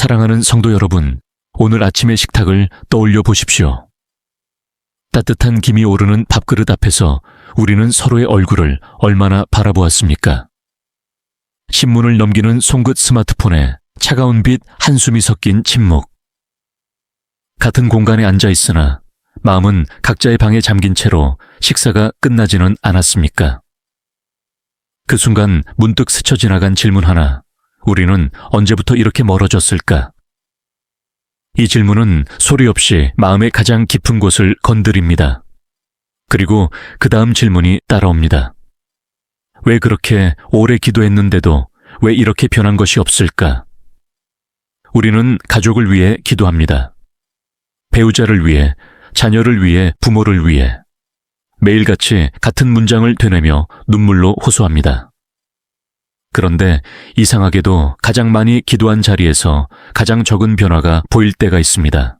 사랑하는 성도 여러분, 오늘 아침의 식탁을 떠올려 보십시오. 따뜻한 김이 오르는 밥그릇 앞에서 우리는 서로의 얼굴을 얼마나 바라보았습니까? 신문을 넘기는 손끝 스마트폰에 차가운 빛 한숨이 섞인 침묵. 같은 공간에 앉아 있으나 마음은 각자의 방에 잠긴 채로 식사가 끝나지는 않았습니까? 그 순간 문득 스쳐 지나간 질문 하나. 우리는 언제부터 이렇게 멀어졌을까? 이 질문은 소리 없이 마음의 가장 깊은 곳을 건드립니다. 그리고 그 다음 질문이 따라옵니다. 왜 그렇게 오래 기도했는데도 왜 이렇게 변한 것이 없을까? 우리는 가족을 위해 기도합니다. 배우자를 위해, 자녀를 위해, 부모를 위해. 매일같이 같은 문장을 되뇌며 눈물로 호소합니다. 그런데 이상하게도 가장 많이 기도한 자리에서 가장 적은 변화가 보일 때가 있습니다.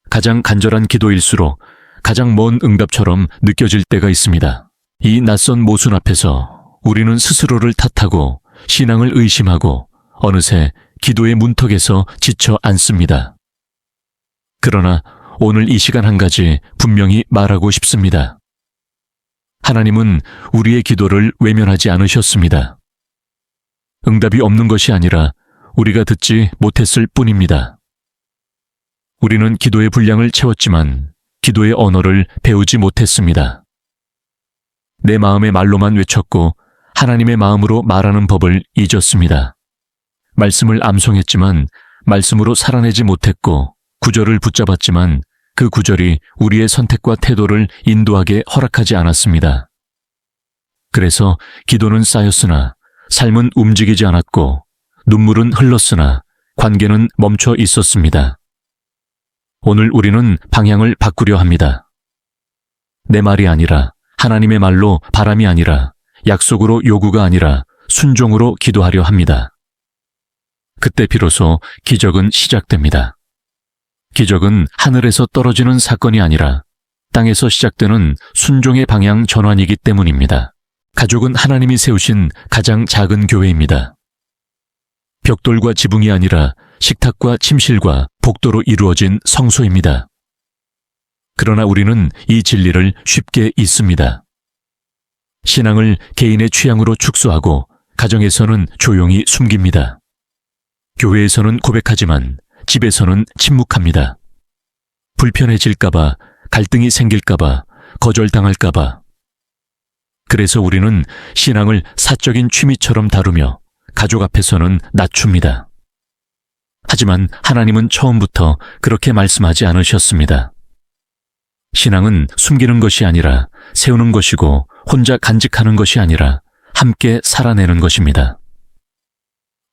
가장 간절한 기도일수록 가장 먼 응답처럼 느껴질 때가 있습니다. 이 낯선 모순 앞에서 우리는 스스로를 탓하고 신앙을 의심하고 어느새 기도의 문턱에서 지쳐 앉습니다. 그러나 오늘 이 시간 한 가지 분명히 말하고 싶습니다. 하나님은 우리의 기도를 외면하지 않으셨습니다. 응답이 없는 것이 아니라 우리가 듣지 못했을 뿐입니다. 우리는 기도의 분량을 채웠지만 기도의 언어를 배우지 못했습니다. 내 마음의 말로만 외쳤고 하나님의 마음으로 말하는 법을 잊었습니다. 말씀을 암송했지만 말씀으로 살아내지 못했고 구절을 붙잡았지만 그 구절이 우리의 선택과 태도를 인도하게 허락하지 않았습니다. 그래서 기도는 쌓였으나 삶은 움직이지 않았고 눈물은 흘렀으나 관계는 멈춰 있었습니다. 오늘 우리는 방향을 바꾸려 합니다. 내 말이 아니라 하나님의 말로 바람이 아니라 약속으로 요구가 아니라 순종으로 기도하려 합니다. 그때 비로소 기적은 시작됩니다. 기적은 하늘에서 떨어지는 사건이 아니라 땅에서 시작되는 순종의 방향 전환이기 때문입니다. 가족은 하나님이 세우신 가장 작은 교회입니다. 벽돌과 지붕이 아니라 식탁과 침실과 복도로 이루어진 성소입니다. 그러나 우리는 이 진리를 쉽게 잊습니다. 신앙을 개인의 취향으로 축소하고 가정에서는 조용히 숨깁니다. 교회에서는 고백하지만 집에서는 침묵합니다. 불편해질까봐, 갈등이 생길까봐, 거절당할까봐. 그래서 우리는 신앙을 사적인 취미처럼 다루며 가족 앞에서는 낮춥니다. 하지만 하나님은 처음부터 그렇게 말씀하지 않으셨습니다. 신앙은 숨기는 것이 아니라 세우는 것이고 혼자 간직하는 것이 아니라 함께 살아내는 것입니다.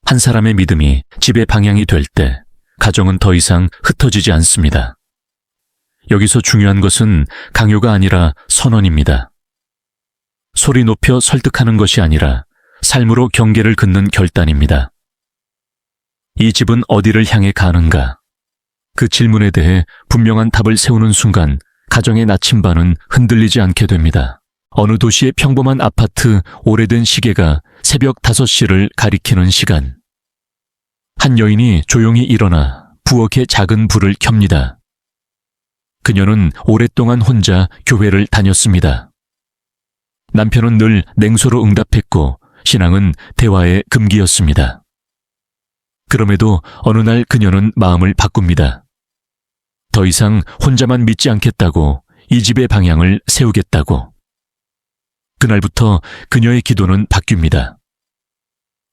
한 사람의 믿음이 집의 방향이 될 때 가정은 더 이상 흩어지지 않습니다. 여기서 중요한 것은 강요가 아니라 선언입니다. 소리 높여 설득하는 것이 아니라 삶으로 경계를 긋는 결단입니다. 이 집은 어디를 향해 가는가? 그 질문에 대해 분명한 답을 세우는 순간 가정의 나침반은 흔들리지 않게 됩니다. 어느 도시의 평범한 아파트 오래된 시계가 새벽 5시를 가리키는 시간. 한 여인이 조용히 일어나 부엌에 작은 불을 켭니다. 그녀는 오랫동안 혼자 교회를 다녔습니다. 남편은 늘 냉소로 응답했고 신앙은 대화의 금기였습니다. 그럼에도 어느 날 그녀는 마음을 바꿉니다. 더 이상 혼자만 믿지 않겠다고 이 집의 방향을 세우겠다고. 그날부터 그녀의 기도는 바뀝니다.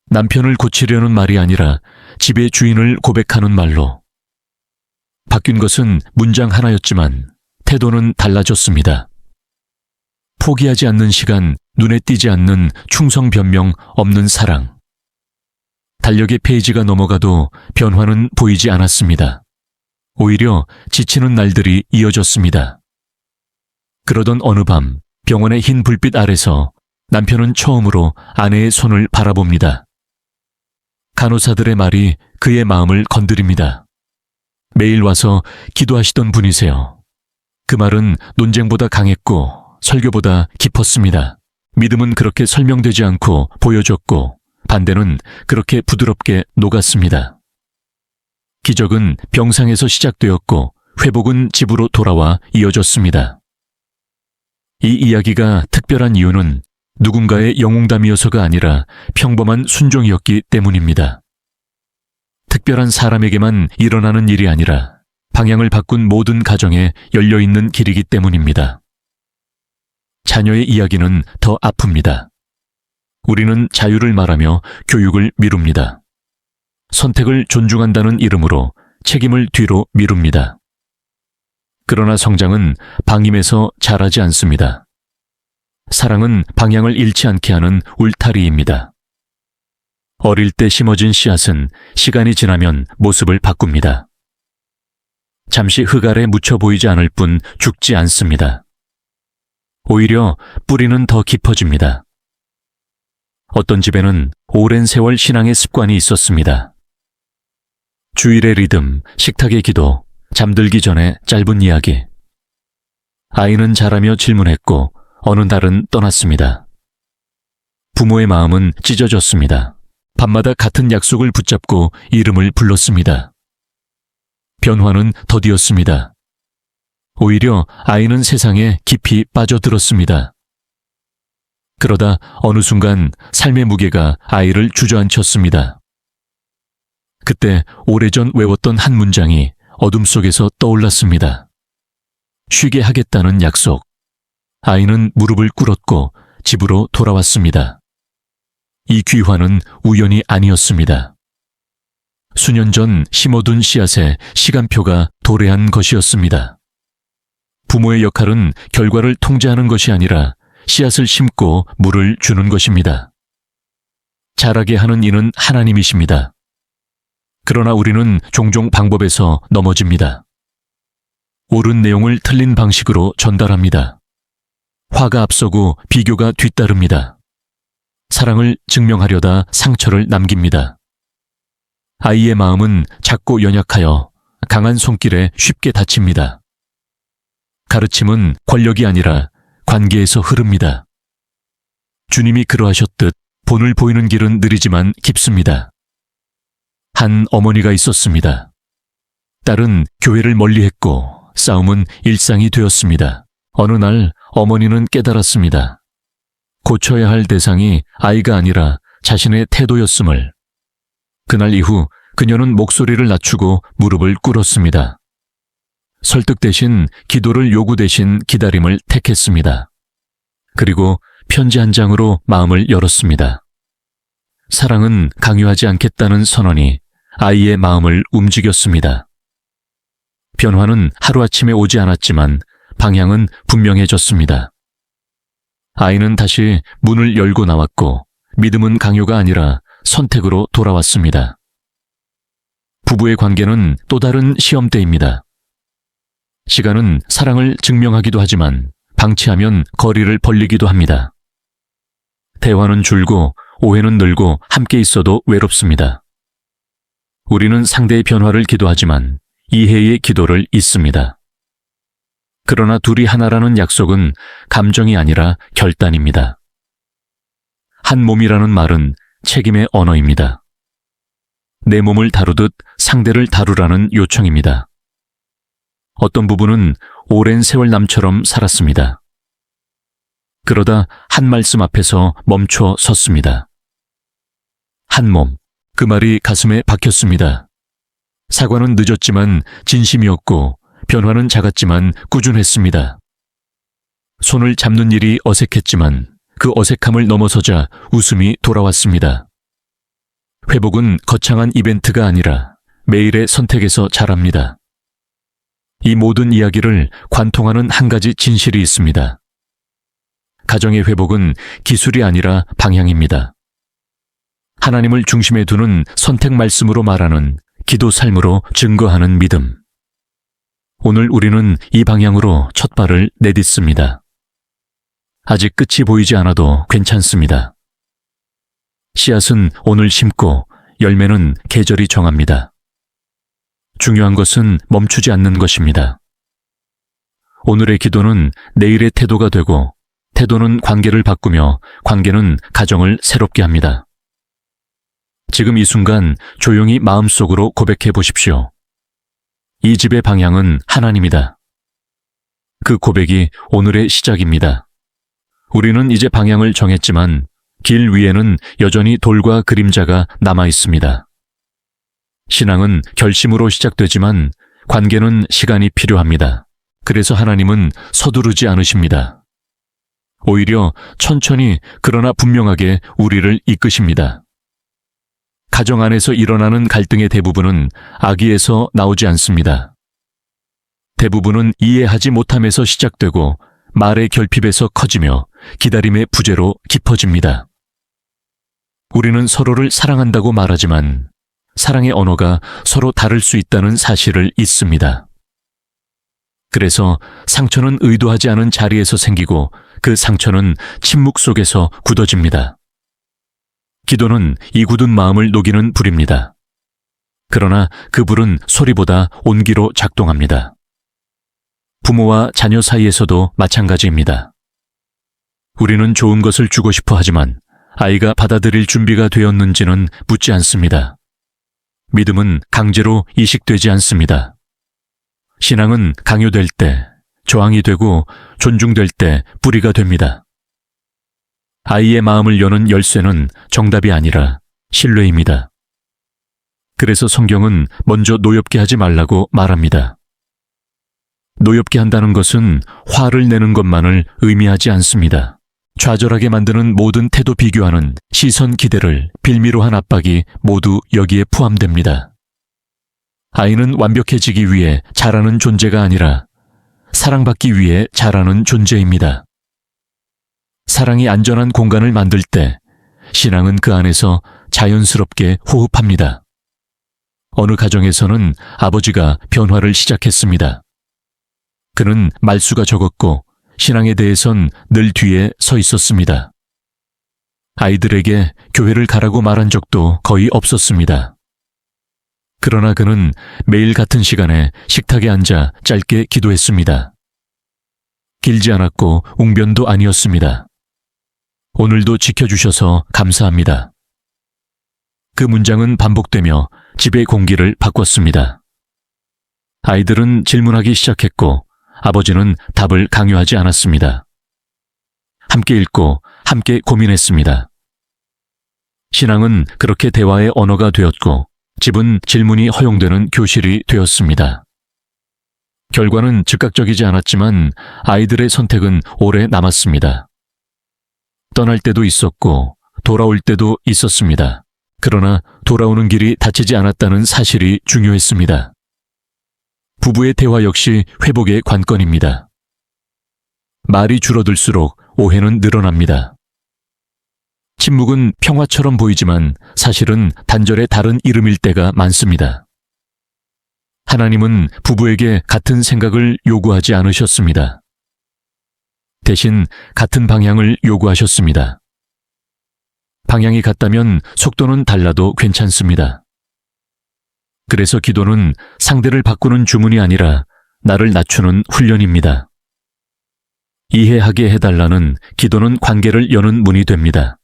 남편을 고치려는 말이 아니라 집의 주인을 고백하는 말로. 바뀐 것은 문장 하나였지만 태도는 달라졌습니다. 포기하지 않는 시간, 눈에 띄지 않는 충성 변명 없는 사랑. 달력의 페이지가 넘어가도 변화는 보이지 않았습니다. 오히려 지치는 날들이 이어졌습니다. 그러던 어느 밤 병원의 흰 불빛 아래서 남편은 처음으로 아내의 손을 바라봅니다. 간호사들의 말이 그의 마음을 건드립니다. 매일 와서 기도하시던 분이세요. 그 말은 논쟁보다 강했고 설교보다 깊었습니다. 믿음은 그렇게 설명되지 않고 보여졌고 반대는 그렇게 부드럽게 녹았습니다. 기적은 병상에서 시작되었고 회복은 집으로 돌아와 이어졌습니다. 이 이야기가 특별한 이유는 누군가의 영웅담이어서가 아니라 평범한 순종이었기 때문입니다. 특별한 사람에게만 일어나는 일이 아니라 방향을 바꾼 모든 가정에 열려있는 길이기 때문입니다. 자녀의 이야기는 더 아픕니다. 우리는 자유를 말하며 교육을 미룹니다. 선택을 존중한다는 이름으로 책임을 뒤로 미룹니다. 그러나 성장은 방임에서 자라지 않습니다. 사랑은 방향을 잃지 않게 하는 울타리입니다. 어릴 때 심어진 씨앗은 시간이 지나면 모습을 바꿉니다. 잠시 흙 아래 묻혀 보이지 않을 뿐 죽지 않습니다. 오히려 뿌리는 더 깊어집니다. 어떤 집에는 오랜 세월 신앙의 습관이 있었습니다. 주일의 리듬, 식탁의 기도, 잠들기 전에 짧은 이야기. 아이는 자라며 질문했고 어느 날은 떠났습니다. 부모의 마음은 찢어졌습니다. 밤마다 같은 약속을 붙잡고 이름을 불렀습니다. 변화는 더디었습니다. 오히려 아이는 세상에 깊이 빠져들었습니다. 그러다 어느 순간 삶의 무게가 아이를 주저앉혔습니다. 그때 오래전 외웠던 한 문장이 어둠 속에서 떠올랐습니다. 쉬게 하겠다는 약속. 아이는 무릎을 꿇었고 집으로 돌아왔습니다. 이 귀환은 우연이 아니었습니다. 수년 전 심어둔 씨앗에 시간표가 도래한 것이었습니다. 부모의 역할은 결과를 통제하는 것이 아니라 씨앗을 심고 물을 주는 것입니다. 자라게 하는 이는 하나님이십니다. 그러나 우리는 종종 방법에서 넘어집니다. 옳은 내용을 틀린 방식으로 전달합니다. 화가 앞서고 비교가 뒤따릅니다. 사랑을 증명하려다 상처를 남깁니다. 아이의 마음은 작고 연약하여 강한 손길에 쉽게 다칩니다. 가르침은 권력이 아니라 관계에서 흐릅니다. 주님이 그러하셨듯 본을 보이는 길은 느리지만 깊습니다. 한 어머니가 있었습니다. 딸은 교회를 멀리했고 싸움은 일상이 되었습니다. 어느 날 어머니는 깨달았습니다. 고쳐야 할 대상이 아이가 아니라 자신의 태도였음을. 그날 이후 그녀는 목소리를 낮추고 무릎을 꿇었습니다. 설득 대신 기도를 요구 대신 기다림을 택했습니다. 그리고 편지 한 장으로 마음을 열었습니다. 사랑은 강요하지 않겠다는 선언이 아이의 마음을 움직였습니다. 변화는 하루아침에 오지 않았지만 방향은 분명해졌습니다. 아이는 다시 문을 열고 나왔고 믿음은 강요가 아니라 선택으로 돌아왔습니다. 부부의 관계는 또 다른 시험대입니다. 시간은 사랑을 증명하기도 하지만 방치하면 거리를 벌리기도 합니다. 대화는 줄고 오해는 늘고 함께 있어도 외롭습니다. 우리는 상대의 변화를 기도하지만 이해의 기도를 잇습니다. 그러나 둘이 하나라는 약속은 감정이 아니라 결단입니다. 한 몸이라는 말은 책임의 언어입니다. 내 몸을 다루듯 상대를 다루라는 요청입니다. 어떤 부부는 오랜 세월남처럼 살았습니다. 그러다 한 말씀 앞에서 멈춰 섰습니다. 한 몸, 그 말이 가슴에 박혔습니다. 사과는 늦었지만 진심이었고 변화는 작았지만 꾸준했습니다. 손을 잡는 일이 어색했지만 그 어색함을 넘어서자 웃음이 돌아왔습니다. 회복은 거창한 이벤트가 아니라 매일의 선택에서 자랍니다. 이 모든 이야기를 관통하는 한 가지 진실이 있습니다. 가정의 회복은 기술이 아니라 방향입니다. 하나님을 중심에 두는 선택 말씀으로 말하는 기도 삶으로 증거하는 믿음. 오늘 우리는 이 방향으로 첫 발을 내딛습니다. 아직 끝이 보이지 않아도 괜찮습니다. 씨앗은 오늘 심고 열매는 계절이 정합니다. 중요한 것은 멈추지 않는 것입니다. 오늘의 기도는 내일의 태도가 되고 태도는 관계를 바꾸며 관계는 가정을 새롭게 합니다. 지금 이 순간 조용히 마음속으로 고백해 보십시오. 이 집의 방향은 하나님이다. 그 고백이 오늘의 시작입니다. 우리는 이제 방향을 정했지만 길 위에는 여전히 돌과 그림자가 남아 있습니다. 신앙은 결심으로 시작되지만 관계는 시간이 필요합니다. 그래서 하나님은 서두르지 않으십니다. 오히려 천천히 그러나 분명하게 우리를 이끄십니다. 가정 안에서 일어나는 갈등의 대부분은 악의에서 나오지 않습니다. 대부분은 이해하지 못함에서 시작되고 말의 결핍에서 커지며 기다림의 부재로 깊어집니다. 우리는 서로를 사랑한다고 말하지만 사랑의 언어가 서로 다를 수 있다는 사실을 잊습니다. 그래서 상처는 의도하지 않은 자리에서 생기고 그 상처는 침묵 속에서 굳어집니다. 기도는 이 굳은 마음을 녹이는 불입니다. 그러나 그 불은 소리보다 온기로 작동합니다. 부모와 자녀 사이에서도 마찬가지입니다. 우리는 좋은 것을 주고 싶어 하지만 아이가 받아들일 준비가 되었는지는 묻지 않습니다. 믿음은 강제로 이식되지 않습니다. 신앙은 강요될 때, 저항이 되고 존중될 때 뿌리가 됩니다. 아이의 마음을 여는 열쇠는 정답이 아니라 신뢰입니다. 그래서 성경은 먼저 노엽게 하지 말라고 말합니다. 노엽게 한다는 것은 화를 내는 것만을 의미하지 않습니다. 좌절하게 만드는 모든 태도 비교하는 시선 기대를 빌미로 한 압박이 모두 여기에 포함됩니다. 아이는 완벽해지기 위해 자라는 존재가 아니라 사랑받기 위해 자라는 존재입니다. 사랑이 안전한 공간을 만들 때 신앙은 그 안에서 자연스럽게 호흡합니다. 어느 가정에서는 아버지가 변화를 시작했습니다. 그는 말수가 적었고 신앙에 대해선 늘 뒤에 서 있었습니다. 아이들에게 교회를 가라고 말한 적도 거의 없었습니다. 그러나 그는 매일 같은 시간에 식탁에 앉아 짧게 기도했습니다. 길지 않았고 웅변도 아니었습니다. 오늘도 지켜주셔서 감사합니다. 그 문장은 반복되며 집의 공기를 바꿨습니다. 아이들은 질문하기 시작했고 아버지는 답을 강요하지 않았습니다. 함께 읽고 함께 고민했습니다. 신앙은 그렇게 대화의 언어가 되었고 집은 질문이 허용되는 교실이 되었습니다. 결과는 즉각적이지 않았지만 아이들의 선택은 오래 남았습니다. 떠날 때도 있었고 돌아올 때도 있었습니다. 그러나 돌아오는 길이 닫히지 않았다는 사실이 중요했습니다. 부부의 대화 역시 회복의 관건입니다. 말이 줄어들수록 오해는 늘어납니다. 침묵은 평화처럼 보이지만 사실은 단절의 다른 이름일 때가 많습니다. 하나님은 부부에게 같은 생각을 요구하지 않으셨습니다. 대신 같은 방향을 요구하셨습니다. 방향이 같다면 속도는 달라도 괜찮습니다. 그래서 기도는 상대를 바꾸는 주문이 아니라 나를 낮추는 훈련입니다. 이해하게 해달라는 기도는 관계를 여는 문이 됩니다.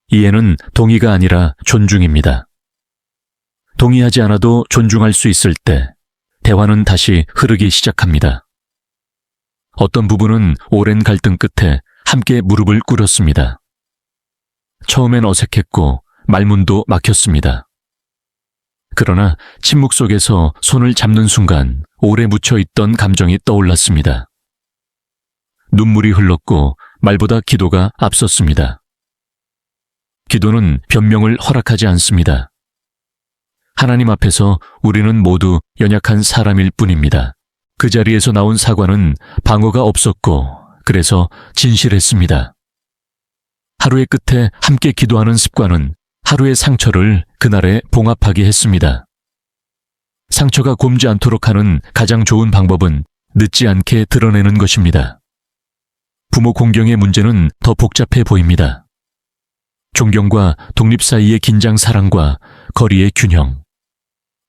이해는 동의가 아니라 존중입니다. 동의하지 않아도 존중할 수 있을 때 대화는 다시 흐르기 시작합니다. 어떤 부부는 오랜 갈등 끝에 함께 무릎을 꿇었습니다. 처음엔 어색했고 말문도 막혔습니다. 그러나 침묵 속에서 손을 잡는 순간 오래 묻혀있던 감정이 떠올랐습니다. 눈물이 흘렀고 말보다 기도가 앞섰습니다. 기도는 변명을 허락하지 않습니다. 하나님 앞에서 우리는 모두 연약한 사람일 뿐입니다. 그 자리에서 나온 사과는 방어가 없었고 그래서 진실했습니다. 하루의 끝에 함께 기도하는 습관은 하루의 상처를 그날에 봉합하게 했습니다. 상처가 곪지 않도록 하는 가장 좋은 방법은 늦지 않게 드러내는 것입니다. 부모 공경의 문제는 더 복잡해 보입니다. 존경과 독립 사이의 긴장 사랑과 거리의 균형.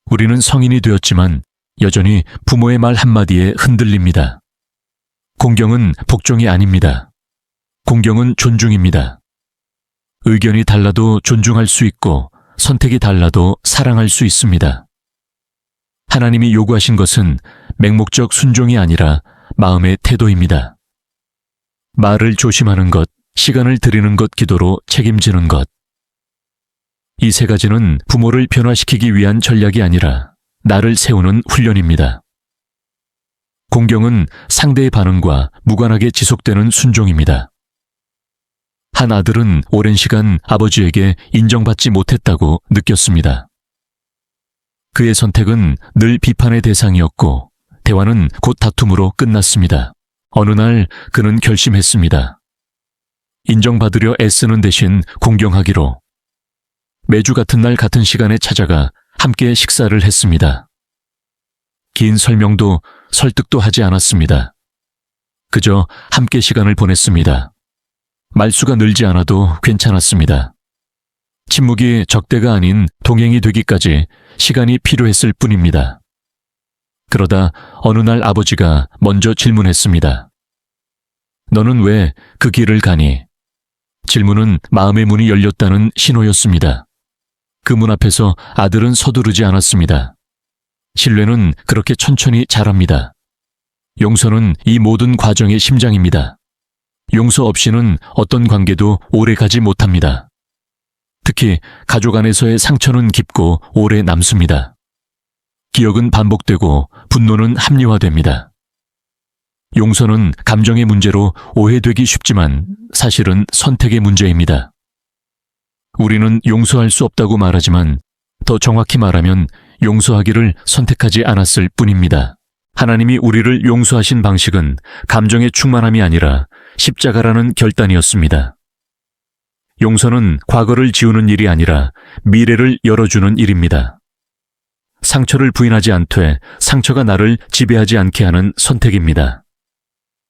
우리는 성인이 되었지만 여전히 부모의 말 한마디에 흔들립니다. 공경은 복종이 아닙니다. 공경은 존중입니다. 의견이 달라도 존중할 수 있고 선택이 달라도 사랑할 수 있습니다. 하나님이 요구하신 것은 맹목적 순종이 아니라 마음의 태도입니다. 말을 조심하는 것, 시간을 들이는 것, 기도로 책임지는 것. 이 세 가지는 부모를 변화시키기 위한 전략이 아니라 나를 세우는 훈련입니다. 공경은 상대의 반응과 무관하게 지속되는 순종입니다. 한 아들은 오랜 시간 아버지에게 인정받지 못했다고 느꼈습니다. 그의 선택은 늘 비판의 대상이었고 대화는 곧 다툼으로 끝났습니다. 어느 날 그는 결심했습니다. 인정받으려 애쓰는 대신 공경하기로. 매주 같은 날 같은 시간에 찾아가 함께 식사를 했습니다. 긴 설명도 설득도 하지 않았습니다. 그저 함께 시간을 보냈습니다. 말수가 늘지 않아도 괜찮았습니다. 침묵이 적대가 아닌 동행이 되기까지 시간이 필요했을 뿐입니다. 그러다 어느 날 아버지가 먼저 질문했습니다. 너는 왜 그 길을 가니? 질문은 마음의 문이 열렸다는 신호였습니다. 그 문 앞에서 아들은 서두르지 않았습니다. 신뢰는 그렇게 천천히 자랍니다. 용서는 이 모든 과정의 심장입니다. 용서 없이는 어떤 관계도 오래 가지 못합니다. 특히 가족 안에서의 상처는 깊고 오래 남습니다. 기억은 반복되고 분노는 합리화됩니다. 용서는 감정의 문제로 오해되기 쉽지만 사실은 선택의 문제입니다. 우리는 용서할 수 없다고 말하지만 더 정확히 말하면 용서하기를 선택하지 않았을 뿐입니다. 하나님이 우리를 용서하신 방식은 감정의 충만함이 아니라 십자가라는 결단이었습니다. 용서는 과거를 지우는 일이 아니라 미래를 열어주는 일입니다. 상처를 부인하지 않되 상처가 나를 지배하지 않게 하는 선택입니다.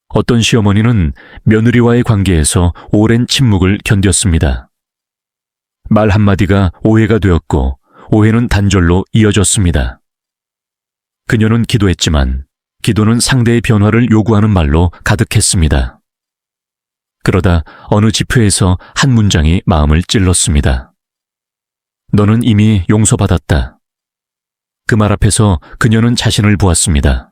어떤 시어머니는 며느리와의 관계에서 오랜 침묵을 견뎠습니다. 말 한마디가 오해가 되었고 오해는 단절로 이어졌습니다. 그녀는 기도했지만 기도는 상대의 변화를 요구하는 말로 가득했습니다. 그러다 어느 집회에서 한 문장이 마음을 찔렀습니다. 너는 이미 용서받았다. 그 말 앞에서 그녀는 자신을 보았습니다.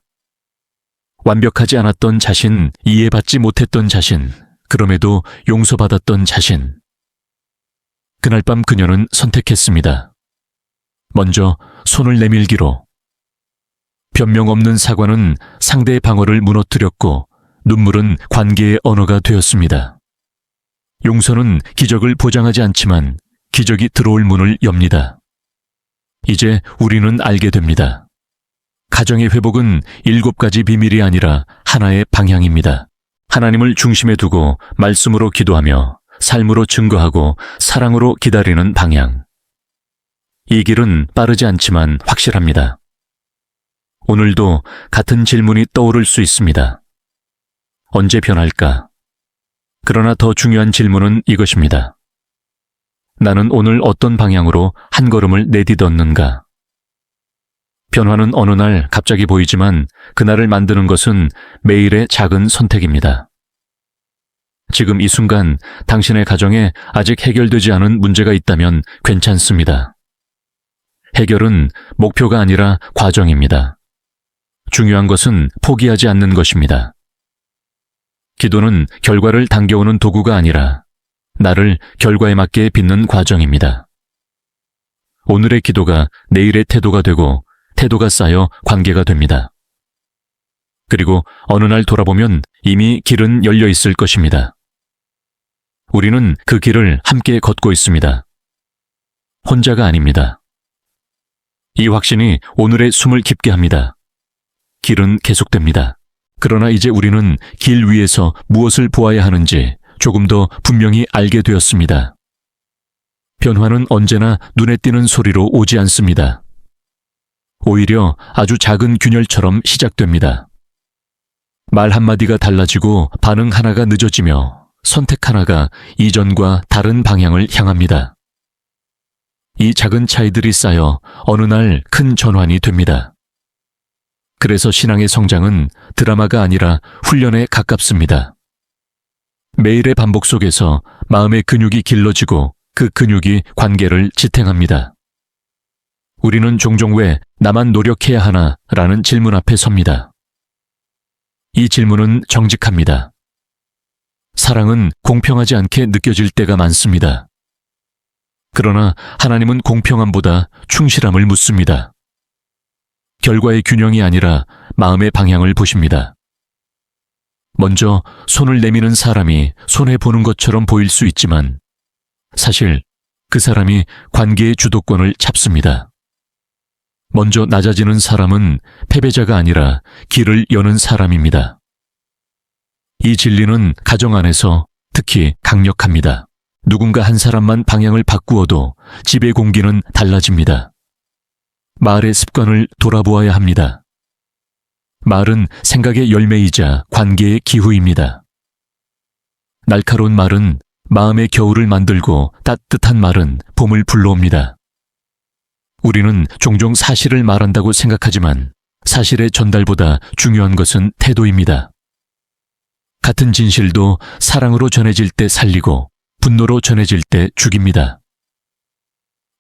완벽하지 않았던 자신, 이해받지 못했던 자신, 그럼에도 용서받았던 자신. 그날 밤 그녀는 선택했습니다. 먼저 손을 내밀기로. 변명 없는 사과는 상대의 방어를 무너뜨렸고 눈물은 관계의 언어가 되었습니다. 용서는 기적을 보장하지 않지만 기적이 들어올 문을 엽니다. 이제 우리는 알게 됩니다. 가정의 회복은 7가지 비밀이 아니라 하나의 방향입니다. 하나님을 중심에 두고 말씀으로 기도하며 삶으로 증거하고 사랑으로 기다리는 방향. 이 길은 빠르지 않지만 확실합니다. 오늘도 같은 질문이 떠오를 수 있습니다. 언제 변할까? 그러나 더 중요한 질문은 이것입니다. 나는 오늘 어떤 방향으로 한 걸음을 내딛었는가? 변화는 어느 날 갑자기 보이지만 그날을 만드는 것은 매일의 작은 선택입니다. 지금 이 순간 당신의 가정에 아직 해결되지 않은 문제가 있다면 괜찮습니다. 해결은 목표가 아니라 과정입니다. 중요한 것은 포기하지 않는 것입니다. 기도는 결과를 당겨오는 도구가 아니라 나를 결과에 맞게 빚는 과정입니다. 오늘의 기도가 내일의 태도가 되고 태도가 쌓여 관계가 됩니다. 그리고 어느 날 돌아보면 이미 길은 열려 있을 것입니다. 우리는 그 길을 함께 걷고 있습니다. 혼자가 아닙니다. 이 확신이 오늘의 숨을 깊게 합니다. 길은 계속됩니다. 그러나 이제 우리는 길 위에서 무엇을 보아야 하는지 조금 더 분명히 알게 되었습니다. 변화는 언제나 눈에 띄는 소리로 오지 않습니다. 오히려 아주 작은 균열처럼 시작됩니다. 말 한마디가 달라지고 반응 하나가 늦어지며 선택 하나가 이전과 다른 방향을 향합니다. 이 작은 차이들이 쌓여 어느 날 큰 전환이 됩니다. 그래서 신앙의 성장은 드라마가 아니라 훈련에 가깝습니다. 매일의 반복 속에서 마음의 근육이 길러지고 그 근육이 관계를 지탱합니다. 우리는 종종 왜 나만 노력해야 하나 라는 질문 앞에 섭니다. 이 질문은 정직합니다. 사랑은 공평하지 않게 느껴질 때가 많습니다. 그러나 하나님은 공평함보다 충실함을 묻습니다. 결과의 균형이 아니라 마음의 방향을 보십니다. 먼저 손을 내미는 사람이 손해보는 것처럼 보일 수 있지만 사실 그 사람이 관계의 주도권을 잡습니다. 먼저 낮아지는 사람은 패배자가 아니라 길을 여는 사람입니다. 이 진리는 가정 안에서 특히 강력합니다. 누군가 한 사람만 방향을 바꾸어도 집의 공기는 달라집니다. 말의 습관을 돌아보아야 합니다. 말은 생각의 열매이자 관계의 기후입니다. 날카로운 말은 마음의 겨울을 만들고 따뜻한 말은 봄을 불러옵니다. 우리는 종종 사실을 말한다고 생각하지만 사실의 전달보다 중요한 것은 태도입니다. 같은 진실도 사랑으로 전해질 때 살리고 분노로 전해질 때 죽입니다.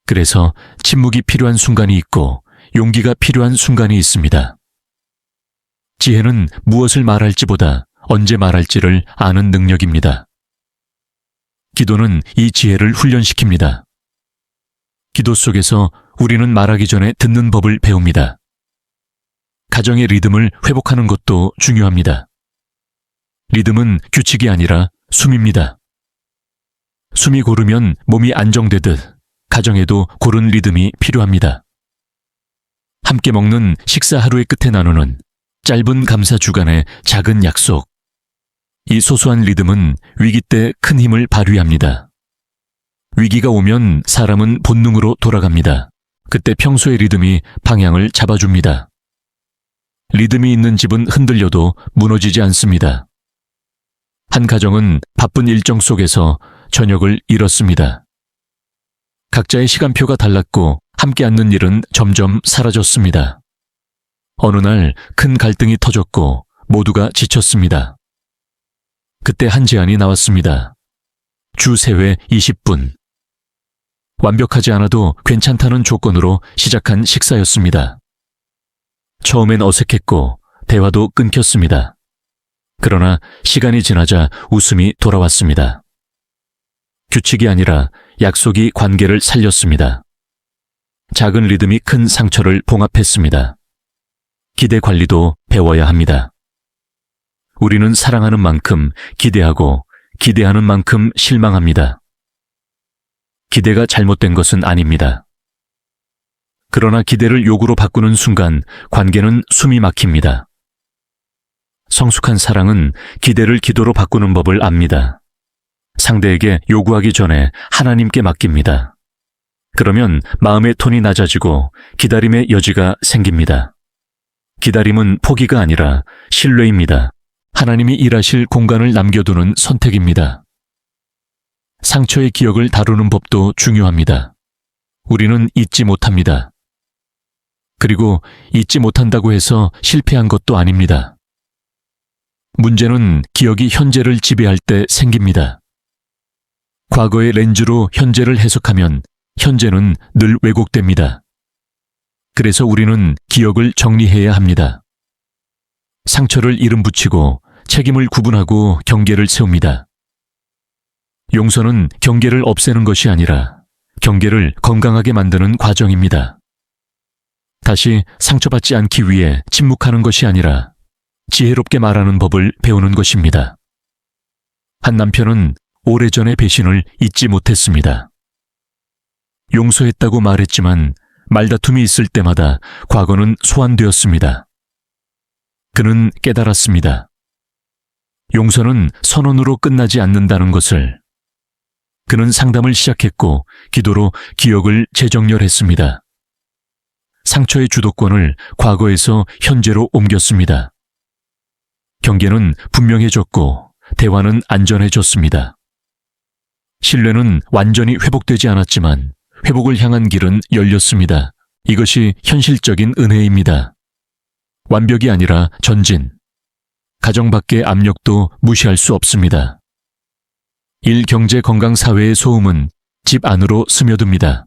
그래서 침묵이 필요한 순간이 있고 용기가 필요한 순간이 있습니다. 지혜는 무엇을 말할지보다 언제 말할지를 아는 능력입니다. 기도는 이 지혜를 훈련시킵니다. 기도 속에서 우리는 말하기 전에 듣는 법을 배웁니다. 가정의 리듬을 회복하는 것도 중요합니다. 리듬은 규칙이 아니라 숨입니다. 숨이 고르면 몸이 안정되듯 가정에도 고른 리듬이 필요합니다. 함께 먹는 식사 하루의 끝에 나누는 짧은 감사 주간의 작은 약속. 이 소소한 리듬은 위기 때 큰 힘을 발휘합니다. 위기가 오면 사람은 본능으로 돌아갑니다. 그때 평소의 리듬이 방향을 잡아줍니다. 리듬이 있는 집은 흔들려도 무너지지 않습니다. 한 가정은 바쁜 일정 속에서 저녁을 잃었습니다. 각자의 시간표가 달랐고 함께 앉는 일은 점점 사라졌습니다. 어느 날 큰 갈등이 터졌고 모두가 지쳤습니다. 그때 한 제안이 나왔습니다. 주 3회 20분. 완벽하지 않아도 괜찮다는 조건으로 시작한 식사였습니다. 처음엔 어색했고 대화도 끊겼습니다. 그러나 시간이 지나자 웃음이 돌아왔습니다. 규칙이 아니라 약속이 관계를 살렸습니다. 작은 리듬이 큰 상처를 봉합했습니다. 기대 관리도 배워야 합니다. 우리는 사랑하는 만큼 기대하고 기대하는 만큼 실망합니다. 기대가 잘못된 것은 아닙니다. 그러나 기대를 요구로 바꾸는 순간 관계는 숨이 막힙니다. 성숙한 사랑은 기대를 기도로 바꾸는 법을 압니다. 상대에게 요구하기 전에 하나님께 맡깁니다. 그러면 마음의 톤이 낮아지고 기다림의 여지가 생깁니다. 기다림은 포기가 아니라 신뢰입니다. 하나님이 일하실 공간을 남겨두는 선택입니다. 상처의 기억을 다루는 법도 중요합니다. 우리는 잊지 못합니다. 그리고 잊지 못한다고 해서 실패한 것도 아닙니다. 문제는 기억이 현재를 지배할 때 생깁니다. 과거의 렌즈로 현재를 해석하면 현재는 늘 왜곡됩니다. 그래서 우리는 기억을 정리해야 합니다. 상처를 이름 붙이고 책임을 구분하고 경계를 세웁니다. 용서는 경계를 없애는 것이 아니라 경계를 건강하게 만드는 과정입니다. 다시 상처받지 않기 위해 침묵하는 것이 아니라 지혜롭게 말하는 법을 배우는 것입니다. 한 남편은 오래전의 배신을 잊지 못했습니다. 용서했다고 말했지만 말다툼이 있을 때마다 과거는 소환되었습니다. 그는 깨달았습니다. 용서는 선언으로 끝나지 않는다는 것을. 그는 상담을 시작했고 기도로 기억을 재정렬했습니다. 상처의 주도권을 과거에서 현재로 옮겼습니다. 경계는 분명해졌고 대화는 안전해졌습니다. 신뢰는 완전히 회복되지 않았지만 회복을 향한 길은 열렸습니다. 이것이 현실적인 은혜입니다. 완벽이 아니라 전진. 가정 밖의 압력도 무시할 수 없습니다. 일경제건강사회의 소음은 집 안으로 스며듭니다.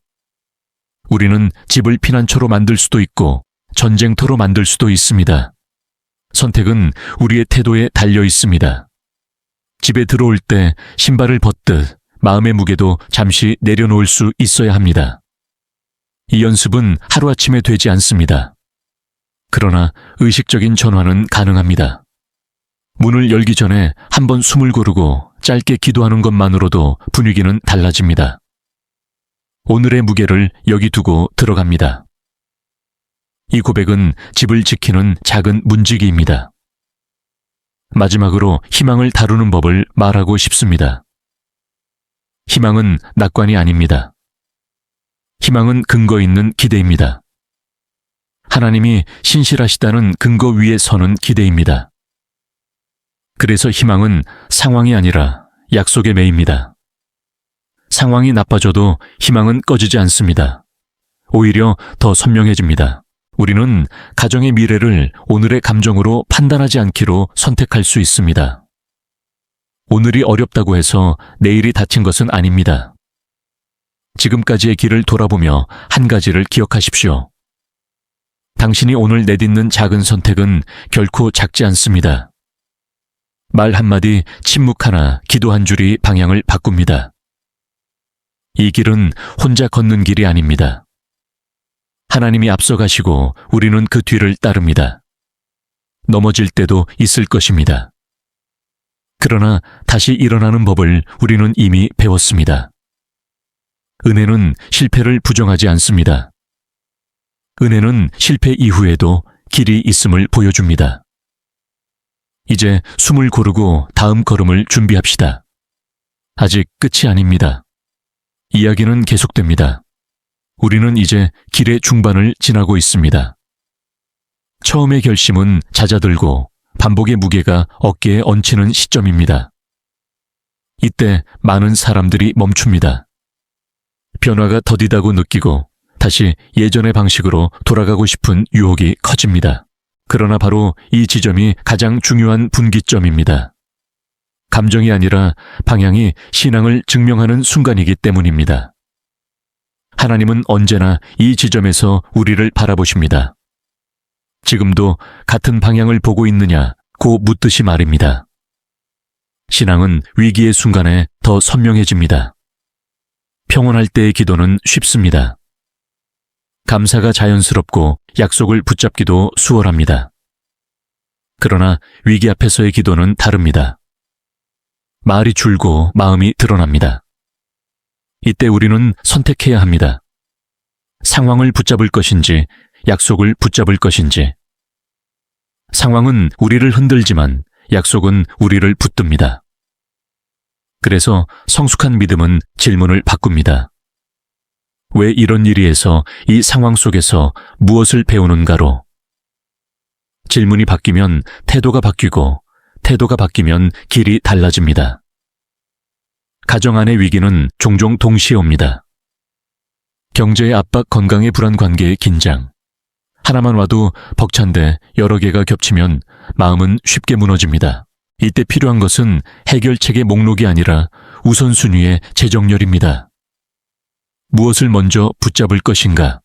우리는 집을 피난처로 만들 수도 있고 전쟁터로 만들 수도 있습니다. 선택은 우리의 태도에 달려 있습니다. 집에 들어올 때 신발을 벗듯 마음의 무게도 잠시 내려놓을 수 있어야 합니다. 이 연습은 하루아침에 되지 않습니다. 그러나 의식적인 전환은 가능합니다. 문을 열기 전에 한번 숨을 고르고 짧게 기도하는 것만으로도 분위기는 달라집니다. 오늘의 무게를 여기 두고 들어갑니다. 이 고백은 집을 지키는 작은 문지기입니다. 마지막으로 희망을 다루는 법을 말하고 싶습니다. 희망은 낙관이 아닙니다. 희망은 근거 있는 기대입니다. 하나님이 신실하시다는 근거 위에 서는 기대입니다. 그래서 희망은 상황이 아니라 약속에 매입니다. 상황이 나빠져도 희망은 꺼지지 않습니다. 오히려 더 선명해집니다. 우리는 가정의 미래를 오늘의 감정으로 판단하지 않기로 선택할 수 있습니다. 오늘이 어렵다고 해서 내일이 닥친 것은 아닙니다. 지금까지의 길을 돌아보며 한 가지를 기억하십시오. 당신이 오늘 내딛는 작은 선택은 결코 작지 않습니다. 말 한마디, 침묵 하나, 기도 한 줄이 방향을 바꿉니다. 이 길은 혼자 걷는 길이 아닙니다. 하나님이 앞서가시고 우리는 그 뒤를 따릅니다. 넘어질 때도 있을 것입니다. 그러나 다시 일어나는 법을 우리는 이미 배웠습니다. 은혜는 실패를 부정하지 않습니다. 은혜는 실패 이후에도 길이 있음을 보여줍니다. 이제 숨을 고르고 다음 걸음을 준비합시다. 아직 끝이 아닙니다. 이야기는 계속됩니다. 우리는 이제 길의 중반을 지나고 있습니다. 처음의 결심은 잦아들고 반복의 무게가 어깨에 얹히는 시점입니다. 이때 많은 사람들이 멈춥니다. 변화가 더디다고 느끼고 다시 예전의 방식으로 돌아가고 싶은 유혹이 커집니다. 그러나 바로 이 지점이 가장 중요한 분기점입니다. 감정이 아니라 방향이 신앙을 증명하는 순간이기 때문입니다. 하나님은 언제나 이 지점에서 우리를 바라보십니다. 지금도 같은 방향을 보고 있느냐고 묻듯이 말입니다. 신앙은 위기의 순간에 더 선명해집니다. 평온할 때의 기도는 쉽습니다. 감사가 자연스럽고 약속을 붙잡기도 수월합니다. 그러나 위기 앞에서의 기도는 다릅니다. 말이 줄고 마음이 드러납니다. 이때 우리는 선택해야 합니다. 상황을 붙잡을 것인지 약속을 붙잡을 것인지. 상황은 우리를 흔들지만 약속은 우리를 붙듭니다. 그래서 성숙한 믿음은 질문을 바꿉니다. 왜 이런 일이에서 이 상황 속에서 무엇을 배우는가로. 질문이 바뀌면 태도가 바뀌고 태도가 바뀌면 길이 달라집니다. 가정 안의 위기는 종종 동시에 옵니다. 경제의 압박, 건강의 불안, 관계의 긴장. 하나만 와도 벅찬데 여러 개가 겹치면 마음은 쉽게 무너집니다. 이때 필요한 것은 해결책의 목록이 아니라 우선순위의 재정렬입니다. 무엇을 먼저 붙잡을 것인가?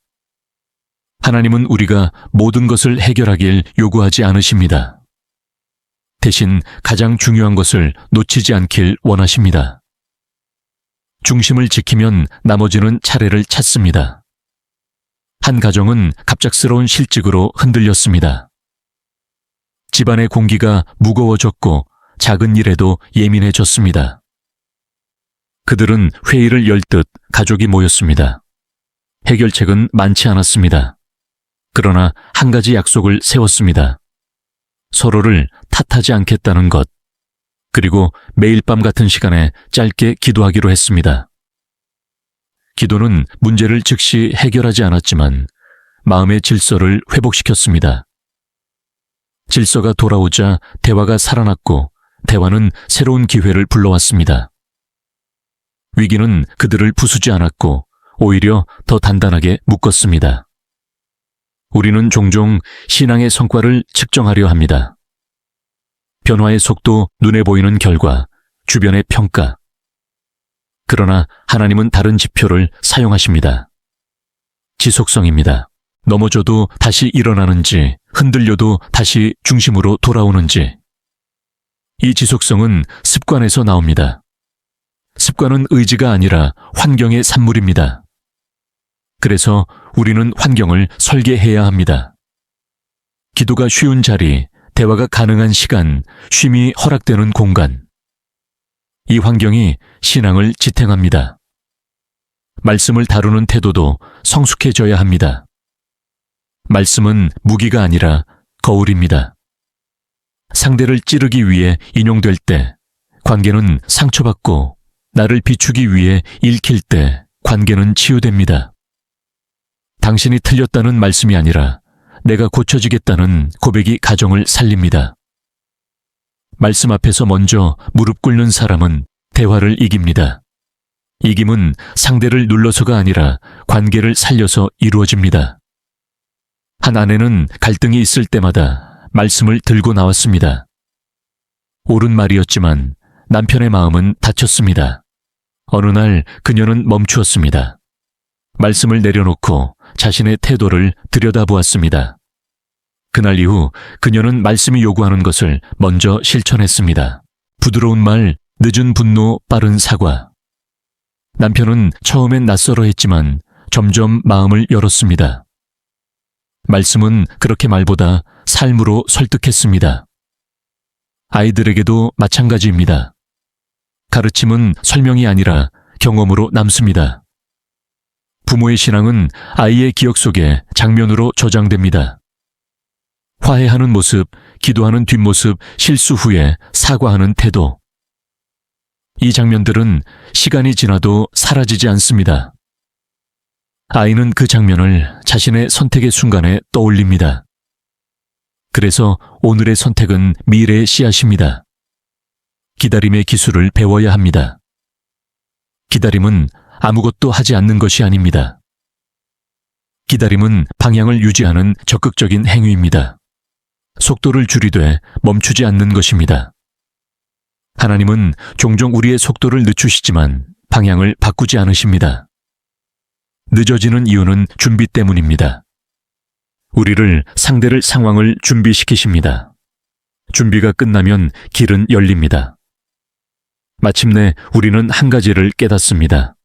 하나님은 우리가 모든 것을 해결하길 요구하지 않으십니다. 대신 가장 중요한 것을 놓치지 않길 원하십니다. 중심을 지키면 나머지는 차례를 찾습니다. 한 가정은 갑작스러운 실직으로 흔들렸습니다. 집안의 공기가 무거워졌고 작은 일에도 예민해졌습니다. 그들은 회의를 열 듯 가족이 모였습니다. 해결책은 많지 않았습니다. 그러나 한 가지 약속을 세웠습니다. 서로를 탓하지 않겠다는 것. 그리고 매일 밤 같은 시간에 짧게 기도하기로 했습니다. 기도는 문제를 즉시 해결하지 않았지만 마음의 질서를 회복시켰습니다. 질서가 돌아오자 대화가 살아났고 대화는 새로운 기회를 불러왔습니다. 위기는 그들을 부수지 않았고 오히려 더 단단하게 묶었습니다. 우리는 종종 신앙의 성과를 측정하려 합니다. 변화의 속도, 눈에 보이는 결과, 주변의 평가. 그러나 하나님은 다른 지표를 사용하십니다. 지속성입니다. 넘어져도 다시 일어나는지, 흔들려도 다시 중심으로 돌아오는지. 이 지속성은 습관에서 나옵니다. 습관은 의지가 아니라 환경의 산물입니다. 그래서 우리는 환경을 설계해야 합니다. 기도가 쉬운 자리, 대화가 가능한 시간, 쉼이 허락되는 공간. 이 환경이 신앙을 지탱합니다. 말씀을 다루는 태도도 성숙해져야 합니다. 말씀은 무기가 아니라 거울입니다. 상대를 찌르기 위해 인용될 때 관계는 상처받고, 나를 비추기 위해 읽힐 때 관계는 치유됩니다. 당신이 틀렸다는 말씀이 아니라 내가 고쳐지겠다는 고백이 가정을 살립니다. 말씀 앞에서 먼저 무릎 꿇는 사람은 대화를 이깁니다. 이김은 상대를 눌러서가 아니라 관계를 살려서 이루어집니다. 한 아내는 갈등이 있을 때마다 말씀을 들고 나왔습니다. 옳은 말이었지만 남편의 마음은 다쳤습니다. 어느 날 그녀는 멈추었습니다. 말씀을 내려놓고 자신의 태도를 들여다보았습니다. 그날 이후 그녀는 말씀이 요구하는 것을 먼저 실천했습니다. 부드러운 말, 늦은 분노, 빠른 사과. 남편은 처음엔 낯설어 했지만 점점 마음을 열었습니다. 말씀은 그렇게 말보다 삶으로 설득했습니다. 아이들에게도 마찬가지입니다. 가르침은 설명이 아니라 경험으로 남습니다. 부모의 신앙은 아이의 기억 속에 장면으로 저장됩니다. 화해하는 모습, 기도하는 뒷모습, 실수 후에 사과하는 태도. 이 장면들은 시간이 지나도 사라지지 않습니다. 아이는 그 장면을 자신의 선택의 순간에 떠올립니다. 그래서 오늘의 선택은 미래의 씨앗입니다. 기다림의 기술을 배워야 합니다. 기다림은 아무것도 하지 않는 것이 아닙니다. 기다림은 방향을 유지하는 적극적인 행위입니다. 속도를 줄이되 멈추지 않는 것입니다. 하나님은 종종 우리의 속도를 늦추시지만 방향을 바꾸지 않으십니다. 늦어지는 이유는 준비 때문입니다. 우리를 상대를 상황을 준비시키십니다. 준비가 끝나면 길은 열립니다. 마침내 우리는 한 가지를 깨닫습니다.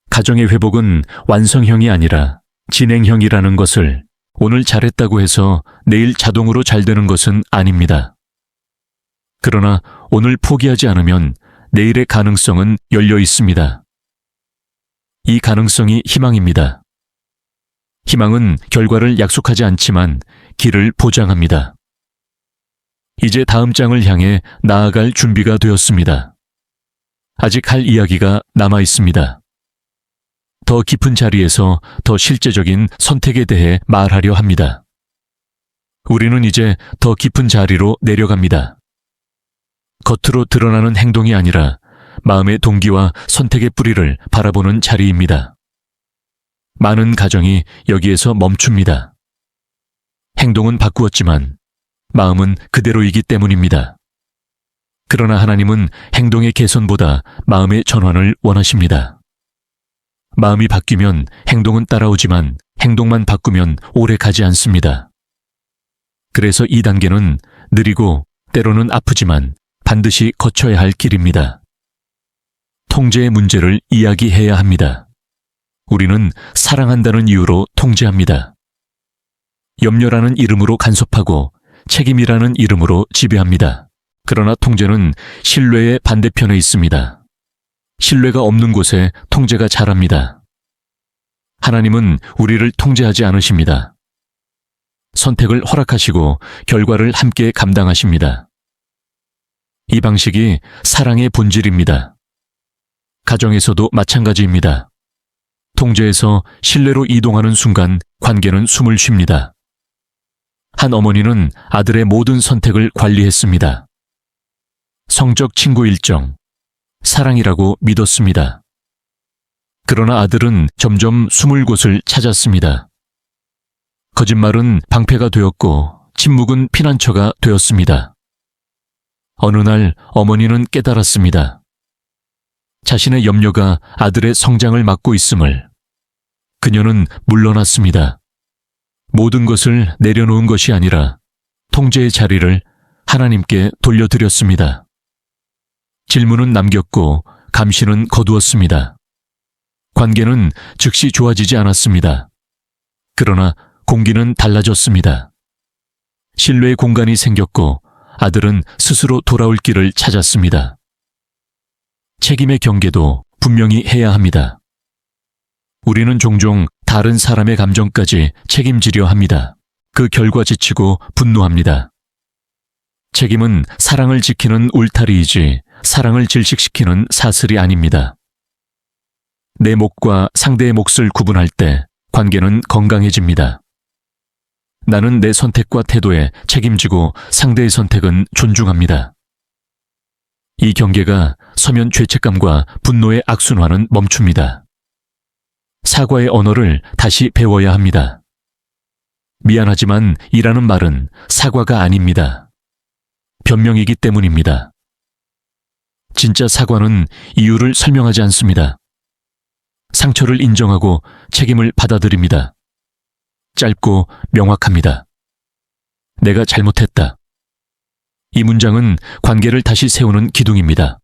가정의 회복은 완성형이 아니라 진행형이라는 것을, 오늘 잘했다고 해서 내일 자동으로 잘 되는 것은 아닙니다. 그러나 오늘 포기하지 않으면 내일의 가능성은 열려 있습니다. 이 가능성이 희망입니다. 희망은 결과를 약속하지 않지만 길을 보장합니다. 이제 다음 장을 향해 나아갈 준비가 되었습니다. 아직 할 이야기가 남아 있습니다. 더 깊은 자리에서 더 실제적인 선택에 대해 말하려 합니다. 우리는 이제 더 깊은 자리로 내려갑니다. 겉으로 드러나는 행동이 아니라 마음의 동기와 선택의 뿌리를 바라보는 자리입니다. 많은 가정이 여기에서 멈춥니다. 행동은 바꾸었지만 마음은 그대로이기 때문입니다. 그러나 하나님은 행동의 개선보다 마음의 전환을 원하십니다. 마음이 바뀌면 행동은 따라오지만 행동만 바꾸면 오래 가지 않습니다. 그래서 이 단계는 느리고 때로는 아프지만 반드시 거쳐야 할 길입니다. 통제의 문제를 이야기해야 합니다. 우리는 사랑한다는 이유로 통제합니다. 염려라는 이름으로 간섭하고 책임이라는 이름으로 지배합니다. 그러나 통제는 신뢰의 반대편에 있습니다. 신뢰가 없는 곳에 통제가 자랍니다. 하나님은 우리를 통제하지 않으십니다. 선택을 허락하시고 결과를 함께 감당하십니다. 이 방식이 사랑의 본질입니다. 가정에서도 마찬가지입니다. 통제에서 신뢰로 이동하는 순간 관계는 숨을 쉽니다. 한 어머니는 아들의 모든 선택을 관리했습니다. 성적 친구 일정, 사랑이라고 믿었습니다. 그러나 아들은 점점 숨을 곳을 찾았습니다. 거짓말은 방패가 되었고 침묵은 피난처가 되었습니다. 어느 날 어머니는 깨달았습니다. 자신의 염려가 아들의 성장을 막고 있음을 그녀는 물러났습니다. 모든 것을 내려놓은 것이 아니라 통제의 자리를 하나님께 돌려드렸습니다. 질문은 남겼고 감시는 거두었습니다. 관계는 즉시 좋아지지 않았습니다. 그러나 공기는 달라졌습니다. 신뢰의 공간이 생겼고 아들은 스스로 돌아올 길을 찾았습니다. 책임의 경계도 분명히 해야 합니다. 우리는 종종 다른 사람의 감정까지 책임지려 합니다. 그 결과 지치고 분노합니다. 책임은 사랑을 지키는 울타리이지 사랑을 질식시키는 사슬이 아닙니다. 내 몫과 상대의 몫을 구분할 때 관계는 건강해집니다. 나는 내 선택과 태도에 책임지고 상대의 선택은 존중합니다. 이 경계가 서면 죄책감과 분노의 악순환은 멈춥니다. 사과의 언어를 다시 배워야 합니다. 미안하지만 이라는 말은 사과가 아닙니다. 변명이기 때문입니다. 진짜 사과는 이유를 설명하지 않습니다. 상처를 인정하고 책임을 받아들입니다. 짧고 명확합니다. 내가 잘못했다. 이 문장은 관계를 다시 세우는 기둥입니다.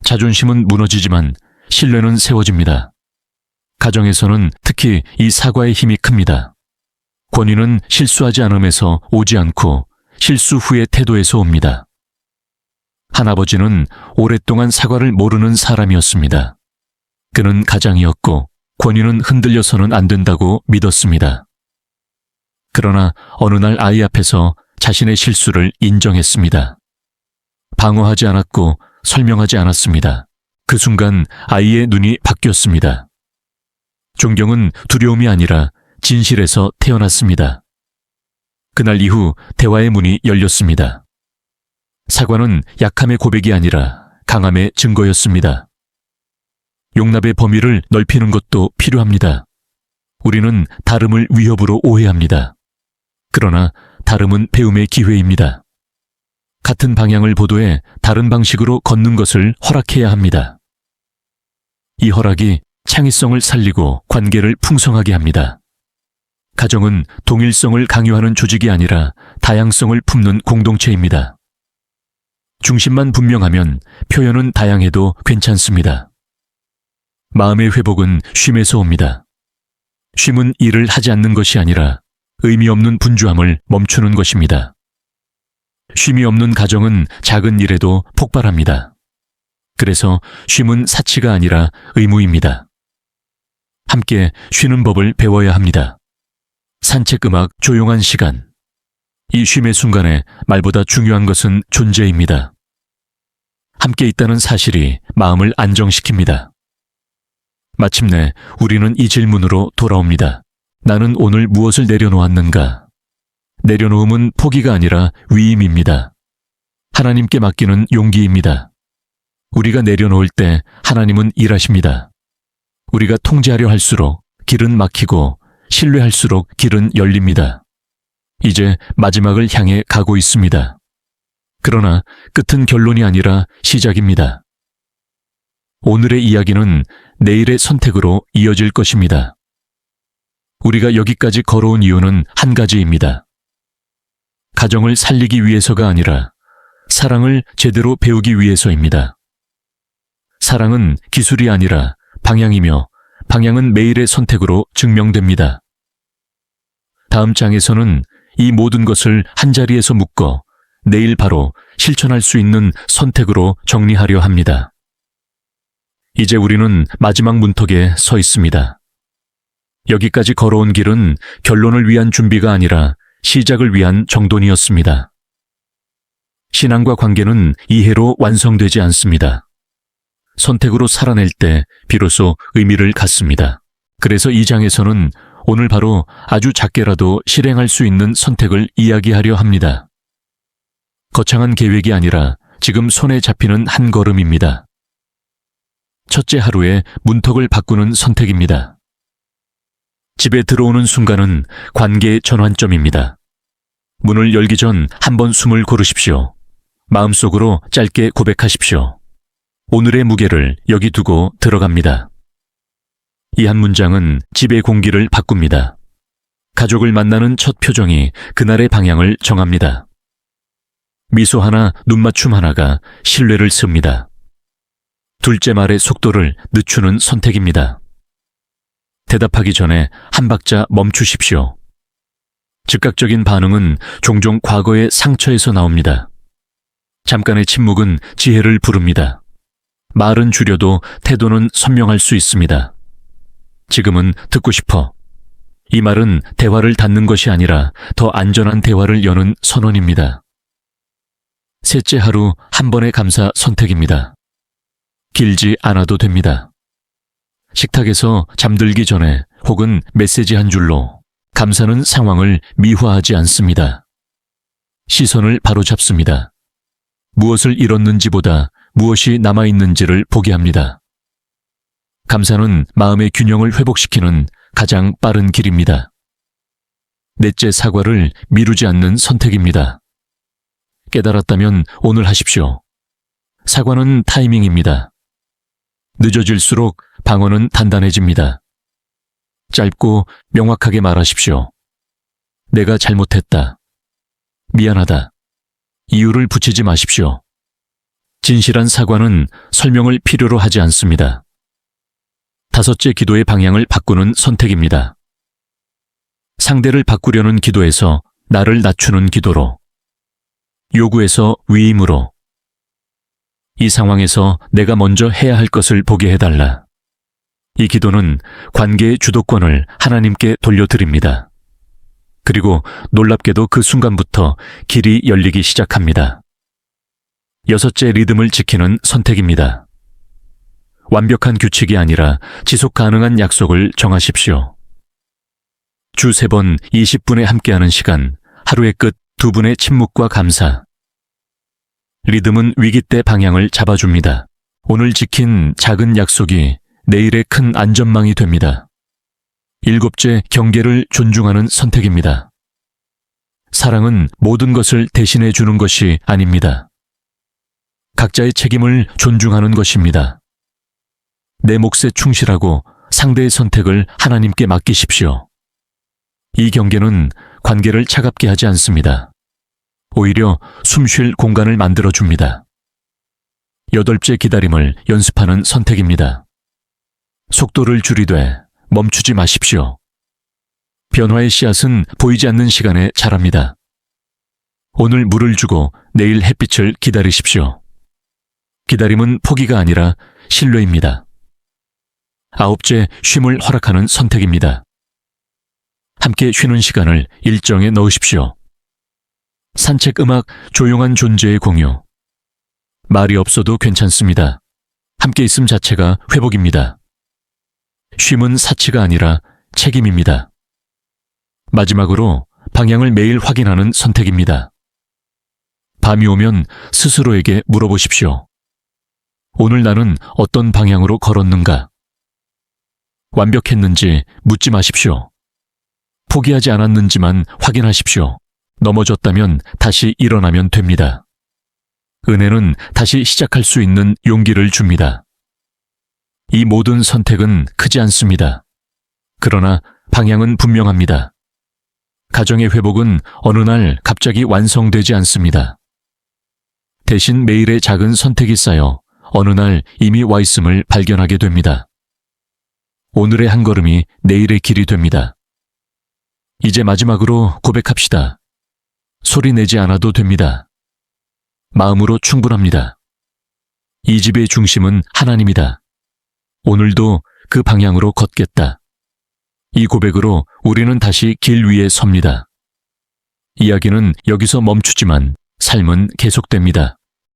자존심은 무너지지만 신뢰는 세워집니다. 가정에서는 특히 이 사과의 힘이 큽니다. 권위는 실수하지 않음에서 오지 않고 실수 후의 태도에서 옵니다. 한 아버지는 오랫동안 사과를 모르는 사람이었습니다. 그는 가장이었고 권위는 흔들려서는 안 된다고 믿었습니다. 그러나 어느 날 아이 앞에서 자신의 실수를 인정했습니다. 방어하지 않았고 설명하지 않았습니다. 그 순간 아이의 눈이 바뀌었습니다. 존경은 두려움이 아니라 진실에서 태어났습니다. 그날 이후 대화의 문이 열렸습니다. 사과는 약함의 고백이 아니라 강함의 증거였습니다. 용납의 범위를 넓히는 것도 필요합니다. 우리는 다름을 위협으로 오해합니다. 그러나 다름은 배움의 기회입니다. 같은 방향을 보도해 다른 방식으로 걷는 것을 허락해야 합니다. 이 허락이 창의성을 살리고 관계를 풍성하게 합니다. 가정은 동일성을 강요하는 조직이 아니라 다양성을 품는 공동체입니다. 중심만 분명하면 표현은 다양해도 괜찮습니다. 마음의 회복은 쉼에서 옵니다. 쉼은 일을 하지 않는 것이 아니라 의미 없는 분주함을 멈추는 것입니다. 쉼이 없는 가정은 작은 일에도 폭발합니다. 그래서 쉼은 사치가 아니라 의무입니다. 함께 쉬는 법을 배워야 합니다. 산책 음악, 조용한 시간. 이 쉼의 순간에 말보다 중요한 것은 존재입니다. 함께 있다는 사실이 마음을 안정시킵니다. 마침내 우리는 이 질문으로 돌아옵니다. 나는 오늘 무엇을 내려놓았는가? 내려놓음은 포기가 아니라 위임입니다. 하나님께 맡기는 용기입니다. 우리가 내려놓을 때 하나님은 일하십니다. 우리가 통제하려 할수록 길은 막히고 신뢰할수록 길은 열립니다. 이제 마지막을 향해 가고 있습니다. 그러나 끝은 결론이 아니라 시작입니다. 오늘의 이야기는 내일의 선택으로 이어질 것입니다. 우리가 여기까지 걸어온 이유는 한 가지입니다. 가정을 살리기 위해서가 아니라 사랑을 제대로 배우기 위해서입니다. 사랑은 기술이 아니라 방향이며 방향은 매일의 선택으로 증명됩니다. 다음 장에서는 이 모든 것을 한자리에서 묶어 내일 바로 실천할 수 있는 선택으로 정리하려 합니다. 이제 우리는 마지막 문턱에 서 있습니다. 여기까지 걸어온 길은 결론을 위한 준비가 아니라 시작을 위한 정돈이었습니다. 신앙과 관계는 이해로 완성되지 않습니다. 선택으로 살아낼 때 비로소 의미를 갖습니다. 그래서 이 장에서는 오늘 바로 아주 작게라도 실행할 수 있는 선택을 이야기하려 합니다. 거창한 계획이 아니라 지금 손에 잡히는 한 걸음입니다. 첫째 하루에 문턱을 바꾸는 선택입니다. 집에 들어오는 순간은 관계의 전환점입니다. 문을 열기 전 한 번 숨을 고르십시오. 마음속으로 짧게 고백하십시오. 오늘의 무게를 여기 두고 들어갑니다. 이 한 문장은 집의 공기를 바꿉니다. 가족을 만나는 첫 표정이 그날의 방향을 정합니다. 미소 하나, 눈맞춤 하나가 신뢰를 씁니다. 둘째 말의 속도를 늦추는 선택입니다. 대답하기 전에 한 박자 멈추십시오. 즉각적인 반응은 종종 과거의 상처에서 나옵니다. 잠깐의 침묵은 지혜를 부릅니다. 말은 줄여도 태도는 선명할 수 있습니다. 지금은 듣고 싶어. 이 말은 대화를 닫는 것이 아니라 더 안전한 대화를 여는 선언입니다. 셋째, 하루 한 번의 감사 선택입니다. 길지 않아도 됩니다. 식탁에서 잠들기 전에 혹은 메시지 한 줄로 감사는 상황을 미화하지 않습니다. 시선을 바로잡습니다. 무엇을 잃었는지보다 무엇이 남아있는지를 보게 합니다. 감사는 마음의 균형을 회복시키는 가장 빠른 길입니다. 넷째, 사과를 미루지 않는 선택입니다. 깨달았다면 오늘 하십시오. 사과는 타이밍입니다. 늦어질수록 방어는 단단해집니다. 짧고 명확하게 말하십시오. 내가 잘못했다. 미안하다. 이유를 붙이지 마십시오. 진실한 사과는 설명을 필요로 하지 않습니다. 다섯째, 기도의 방향을 바꾸는 선택입니다. 상대를 바꾸려는 기도에서 나를 낮추는 기도로, 요구에서 위임으로, 이 상황에서 내가 먼저 해야 할 것을 보게 해달라. 이 기도는 관계의 주도권을 하나님께 돌려드립니다. 그리고 놀랍게도 그 순간부터 길이 열리기 시작합니다. 여섯째, 리듬을 지키는 선택입니다. 완벽한 규칙이 아니라 지속 가능한 약속을 정하십시오. 주 3번 20분에 함께하는 시간, 하루의 끝 2분의 침묵과 감사. 리듬은 위기 때 방향을 잡아줍니다. 오늘 지킨 작은 약속이 내일의 큰 안전망이 됩니다. 일곱째, 경계를 존중하는 선택입니다. 사랑은 모든 것을 대신해 주는 것이 아닙니다. 각자의 책임을 존중하는 것입니다. 내 몫에 충실하고 상대의 선택을 하나님께 맡기십시오. 이 경계는 관계를 차갑게 하지 않습니다. 오히려 숨쉴 공간을 만들어줍니다. 여덟째, 기다림을 연습하는 선택입니다. 속도를 줄이되 멈추지 마십시오. 변화의 씨앗은 보이지 않는 시간에 자랍니다. 오늘 물을 주고 내일 햇빛을 기다리십시오. 기다림은 포기가 아니라 신뢰입니다. 아홉째, 쉼을 허락하는 선택입니다. 함께 쉬는 시간을 일정에 넣으십시오. 산책, 음악, 조용한 존재의 공유. 말이 없어도 괜찮습니다. 함께 있음 자체가 회복입니다. 쉼은 사치가 아니라 책임입니다. 마지막으로 방향을 매일 확인하는 선택입니다. 밤이 오면 스스로에게 물어보십시오. 오늘 나는 어떤 방향으로 걸었는가? 완벽했는지 묻지 마십시오. 포기하지 않았는지만 확인하십시오. 넘어졌다면 다시 일어나면 됩니다. 은혜는 다시 시작할 수 있는 용기를 줍니다. 이 모든 선택은 크지 않습니다. 그러나 방향은 분명합니다. 가정의 회복은 어느 날 갑자기 완성되지 않습니다. 대신 매일의 작은 선택이 쌓여 어느 날 이미 와 있음을 발견하게 됩니다. 오늘의 한 걸음이 내일의 길이 됩니다. 이제 마지막으로 고백합시다. 소리 내지 않아도 됩니다. 마음으로 충분합니다. 이 집의 중심은 하나님이다. 오늘도 그 방향으로 걷겠다. 이 고백으로 우리는 다시 길 위에 섭니다. 이야기는 여기서 멈추지만 삶은 계속됩니다.